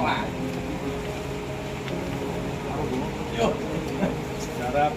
Sekolah. Yuk. Harap.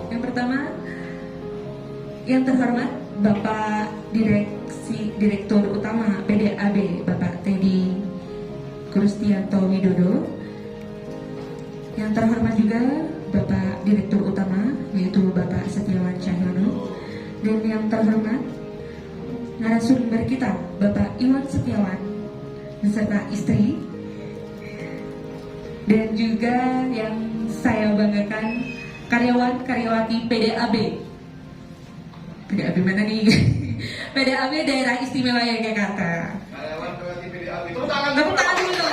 Yang pertama, yang terhormat Bapak Direktur Utama PDAB Bapak Teddy Krustianto Widodo. Yang terhormat juga Bapak Direktur Utama yaitu Bapak Setiawan Cahyono. Dan yang terhormat narasumber kita Bapak Iwan Setiawan beserta istri. Dan juga yang saya banggakan karyawan-karyawati PDAB. PDAB mana nih? PDAB Daerah Istimewa Yogyakarta. Karyawan-karyawati PDAB. Tepuk tangan dulu.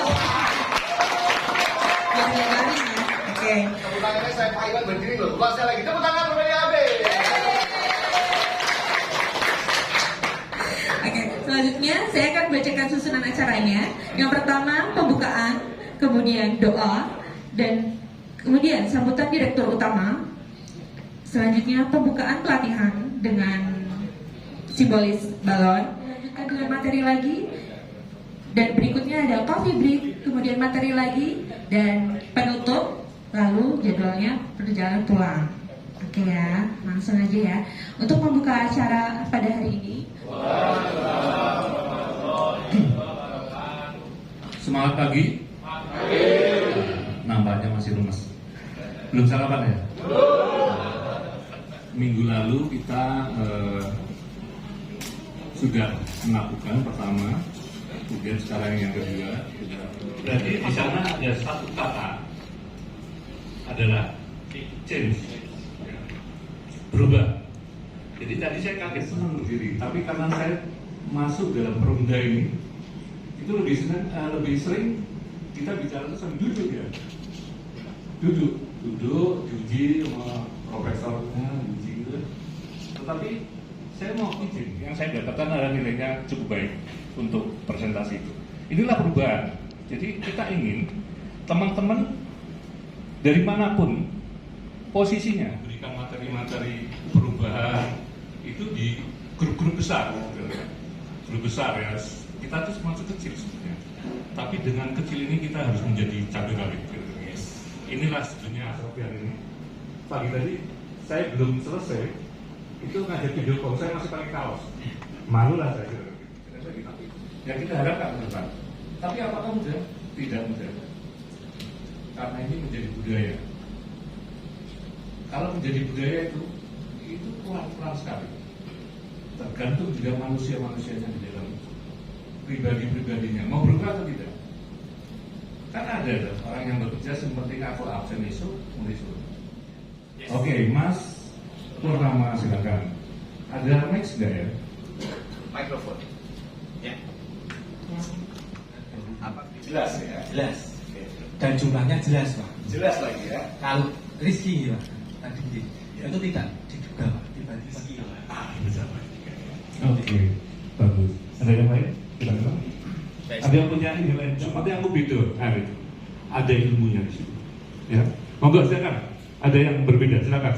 Oke. Tepuk tangannya saya Pak Iwan berdiri loh. Bukan saya lagi. Tepuk tangan untuk PDAB. Oke, selanjutnya saya akan bacakan susunan acaranya. Yang pertama pembukaan, kemudian doa, dan kemudian sambutan Direktur Utama. Selanjutnya pembukaan pelatihan dengan simbolis balon. Lanjutkan dengan materi lagi. Dan berikutnya ada coffee break, kemudian materi lagi, dan penutup, lalu jadwalnya perjalanan pulang. Oke ya, langsung aja ya. Untuk membuka acara pada hari ini. Semangat pagi. Nampaknya masih lemes. Belum sarapan ya? Minggu lalu kita sudah melakukan pertama, kemudian sekarang yang kedua. Jadi di sana ada satu kata adalah change, berubah. Jadi tadi saya kaget senang berdiri, tapi karena saya masuk dalam perumda ini, itu lebih sering kita bicara itu sambil duduk ya. Duduk, diuji sama profesornya, diuji gitu. Tetapi saya mau izin, yang saya dapatkan adalah nilainya cukup baik untuk presentasi itu. Inilah perubahan. Jadi kita ingin teman-teman dari manapun posisinya berikan materi-materi perubahan itu di grup-grup besar. Grup besar ya. Kita tuh masih kecil sebenarnya. Tapi dengan kecil ini kita harus menjadi cabai rawit. Inilah sebenarnya hari ini. Pagi tadi saya belum selesai, itu ngajak video call, saya masih pakai kaos. Malu lah saya. Yang kita harapkan ke depan. Tapi apakah mudah? Tidak mudah. Karena ini menjadi budaya. Kalau menjadi budaya itu pelan-pelan sekali. Tergantung juga manusia-manusianya di dalam pribadi-pribadinya. Mau berubah atau tidak? Kan ada orang yang bekerja seperti aku absen esok, mulai suruh. Yes. Oke, Mas Purnama silakan. Ada mic nggak ya? Mikrofon. Ya. Apa? Jelas ya? Jelas. Dan jumlahnya jelas, Pak. Jelas lagi ya. Kalau Rizky, Pak, tadi itu tidak diduga, Pak. Tiba-tiba. Betul. Oke, bagus. Ada yang lain? Silakan. Ada yang punya ini lain? Seperti yang aku beda. Itu. Ada ilmunya di situ. Ya. Monggo silakan. Ada yang berbeda, silakan.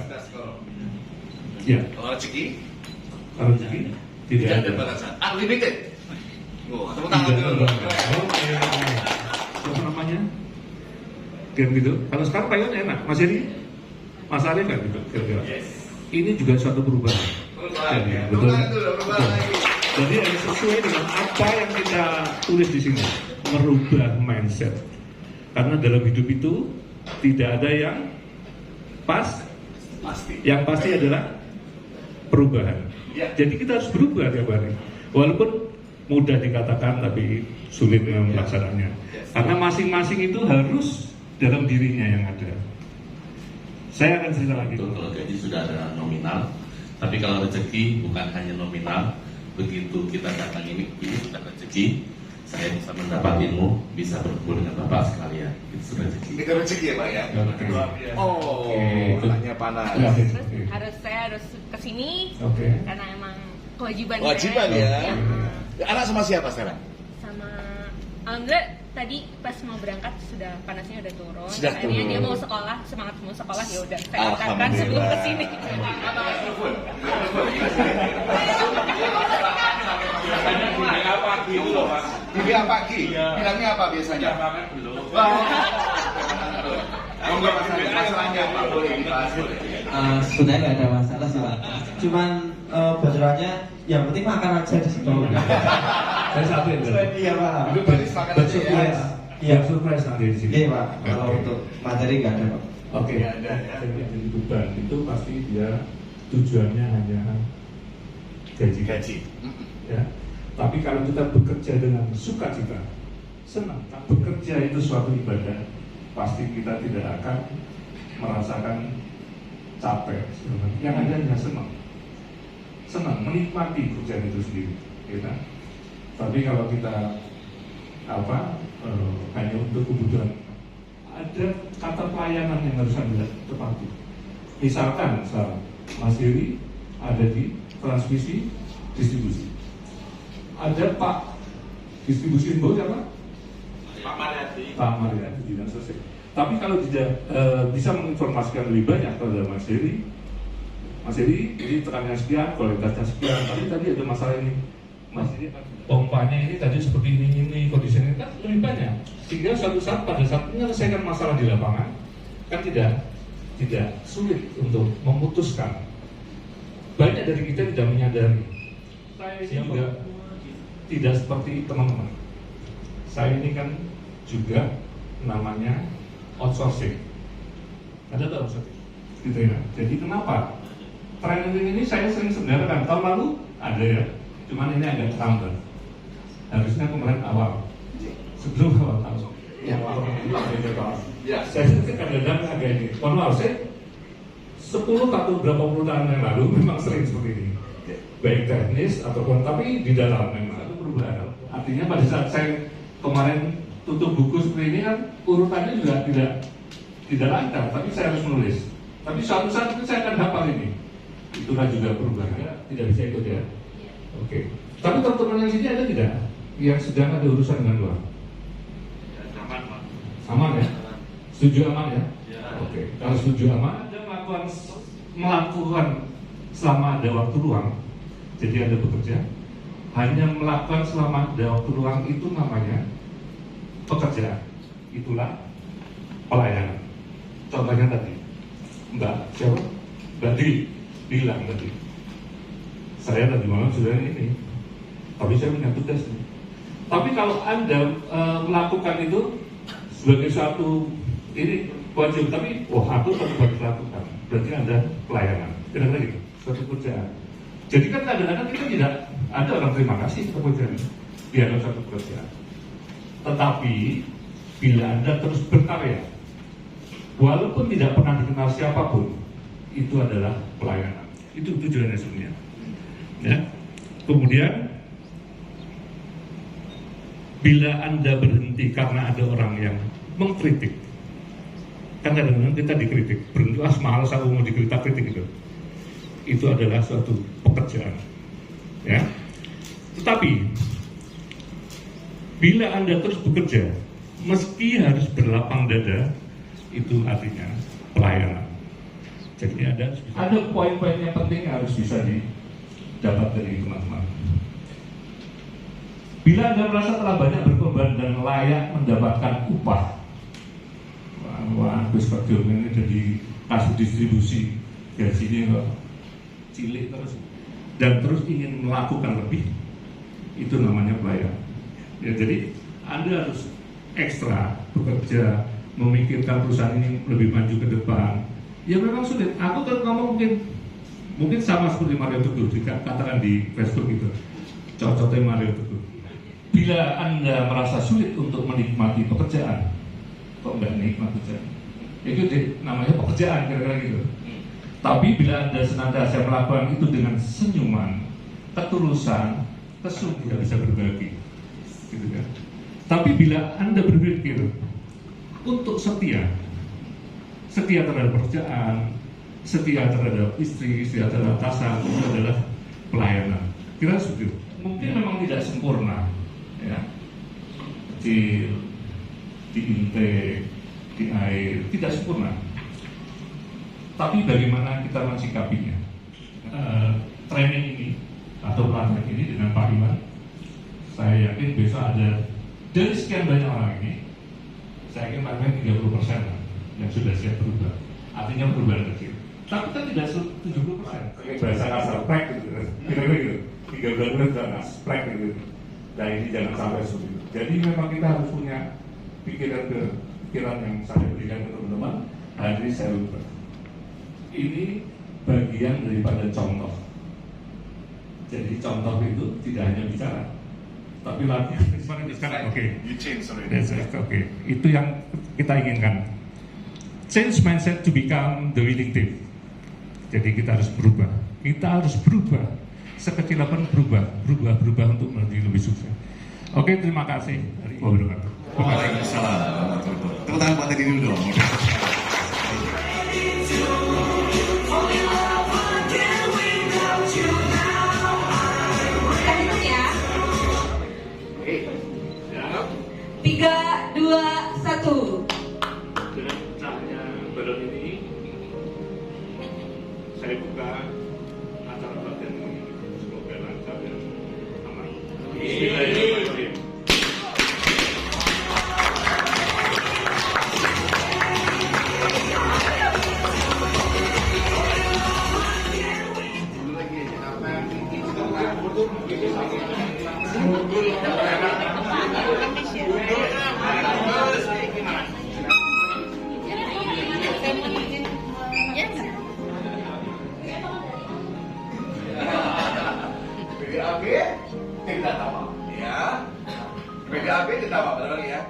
Ya. Kalau rezeki Kalau rezeki tidak ada batasan. Unlimited. Oh, tepuk tangan dulu. Oke. Apa namanya? Kayak gitu. Kalau sekarang payungnya enak. Mas Eri, Mas Arif kan juga kira-kira. Yes. Ini juga suatu perubahan. Jadi, betul. Perubahan lagi. Jadi harus sesuai dengan apa yang kita tulis di sini, merubah mindset. Karena dalam hidup itu tidak ada yang pas, Pasti. yang pasti adalah perubahan. Ya. Jadi kita harus berubah tiap hari. Walaupun mudah dikatakan tapi sulit melaksananya. Karena masing-masing itu harus dalam dirinya yang ada. Saya akan cerita lagi. Betul, kalau gaji sudah ada nominal, tapi kalau rezeki bukan hanya nominal. Begitu kita datang ini sudah rezeki, saya bisa mendapat ilmu, bisa berkumpul dengan Bapak sekalian. Itu sudah rezeki. Itu rezeki ya Pak ya. Luar biasa. Oh, Oke. anaknya panas. Ya, Terus saya harus kesini Oke. karena emang kewajiban Kewajiban saya. ya. Anak sama siapa sekarang? Sama alhamdulillah tadi pas mau berangkat sudah panasnya udah turun. Sudah Akhirnya turun. dia mau sekolah, semangat mau sekolah ya udah saya antarkan sebelum kesini. Dibilang pagi, bilangnya apa biasanya? Enggak masalahnya apa boleh dibahas. Sebenarnya nggak ada masalah sih Pak. Cuman bocorannya yang penting makan aja di situ. Saya satu ya. Iya Pak. Itu baris makan aja ya. Iya. Iya, surprise nanti di sini. Iya Pak. Kalau Oke. untuk materi nggak ada Pak. Oke, Nggak ada, ya. jadi beban itu pasti dia tujuannya hanya gaji. Gaji. Ya. Tapi kalau kita bekerja dengan sukacita, senang. Bekerja itu suatu ibadah, pasti kita tidak akan merasakan capek. Yang ada hanya senang, menikmati pekerjaan itu sendiri. Ya. Tapi kalau kita hanya untuk kebutuhan, ada kata pelayanan yang harus Anda tepati. Misalkan Mas Heri ada di transmisi distribusi, ada Pak distribusi info siapa? Pak Mariati di dan selesai. Tapi kalau tidak bisa menginformasikan lebih banyak kepada Mas Heri, ini tekanannya sekian, kualitasnya sekian, tapi tadi ada masalah ini, Mas Heri pompanya ini tadi seperti ini kondisinya kan lebih banyak, sehingga suatu saat pada saat menyelesaikan masalah di lapangan kan tidak sulit untuk memutuskan. Banyak dari kita tidak menyadari. Saya ini juga tidak seperti teman-teman. Saya ini kan juga namanya outsourcing. Ada tak outsourcing? Gitu ya. Jadi kenapa? Training ini saya sering sebenarnya tahun lalu ada ya. Cuman ini agak terlambat. Harusnya kemarin awal. Sebelum awal tahun. Ya. Ya. Saya kadang-kadang agak ini. Mohon maaf, saya 10 atau berapa puluh tahun yang lalu memang sering seperti ini. Baik teknis ataupun tapi di dalam memang itu perubahan. Artinya pada saat saya kemarin tutup buku seperti ini kan urutannya juga tidak lancar, tapi saya harus menulis. Tapi suatu saat itu saya akan hafal ini. Itulah juga perubahan. Tidak bisa ikut ya. Oke. Tapi teman-teman yang sini ada tidak yang sedang ada urusan dengan luar? Aman ya? Setuju aman ya? Oke. Kalau setuju aman, Anda melakukan selama ada waktu luang. Jadi Anda bekerja, hanya melakukan selama ada waktu luang itu namanya pekerjaan. Itulah pelayanan. Contohnya tadi, Mbak siapa? Mbak Dwi bilang tadi, saya tadi malam sudah ini, tapi saya punya tugas nih. Tapi kalau Anda melakukan itu sebagai suatu ini wajib, tapi aku tetap harus lakukan. Berarti Anda pelayanan. Kira-kira gitu, suatu pekerjaan. Jadi kan kadang-kadang kita tidak ada orang terima kasih pekerjaan dianggap suatu pekerjaan. Tetapi bila Anda terus berkarya, walaupun tidak pernah dikenal siapapun, itu adalah pelayanan. Itu tujuannya sebenarnya. Ya. Kemudian bila Anda berhenti karena ada orang yang mengkritik, kan kadang-kadang kita dikritik, berhenti, malas aku mau dikritik gitu. Itu adalah suatu pekerjaan, ya. Tetapi bila Anda terus bekerja, meski harus berlapang dada, itu artinya pelayanan. Jadi ada poin-poin yang penting yang harus bisa didapat dari teman-teman. Bila Anda merasa telah banyak berkorban dan layak mendapatkan upah, wah, habis kerja ini jadi kasih distribusi gajinya kok cilik terus, dan terus ingin melakukan lebih, itu namanya pelayanan. Ya, jadi Anda harus ekstra bekerja, memikirkan perusahaan ini lebih maju ke depan. Ya memang sulit. Aku kan ngomong mungkin Mungkin sama seperti Mario Teguh, dikatakan di Facebook itu, contohnya Mario Teguh. Bila Anda merasa sulit untuk menikmati pekerjaan, kok nggak nikmat pekerjaan? Itu namanya pekerjaan, kira-kira gitu. Tapi bila Anda senantiasa melakukan itu dengan senyuman, ketulusan, kesungguhan, bisa berbagi, gitu kan? Tapi bila Anda berpikir untuk setia terhadap pekerjaan, setia terhadap istri, setia terhadap atasan, itu adalah pelayanan. Kira seperti itu. Mungkin memang tidak sempurna, ya, kecil, diintek, di air, tidak sempurna. Tapi bagaimana kita mensikapinya? Training ini atau pelatihan ini dengan Pak Iwan, saya yakin besok ada dari sekian banyak orang ini, saya yakin paling 30% yang sudah siap berubah. Artinya perubahan kecil. Tapi kan tidak 70%. Bahasa kasar, prek gitu. Kira-kira gitu. 3 bulan sudah prek gitu. Dan ini jangan sampai seperti itu. Jadi memang kita harus punya pikiran yang saya berikan ke teman-teman. Hari ini saya lupa. Ini bagian daripada contoh. Jadi contoh itu tidak hanya bicara, tapi latihan. Sekarang oke. You change, sorry. Oke. Itu yang kita inginkan. Change mindset to become the winning team. Jadi kita harus berubah. Kita harus berubah. Sekecil apapun berubah untuk menjadi lebih sukses. Oke, terima kasih. Waalaikumsalam. Tepuk tangan buat Teddy dulu dong. Kita hitung ya. 3, 2, 1. Dengan pecahnya balon ini, saya buka acara pelatihan ini. Semoga lancar dan aman. Bismillahirrahmanirrahim. PDAB tidak tahu, ya. PDAB tidak tahu, benar ya.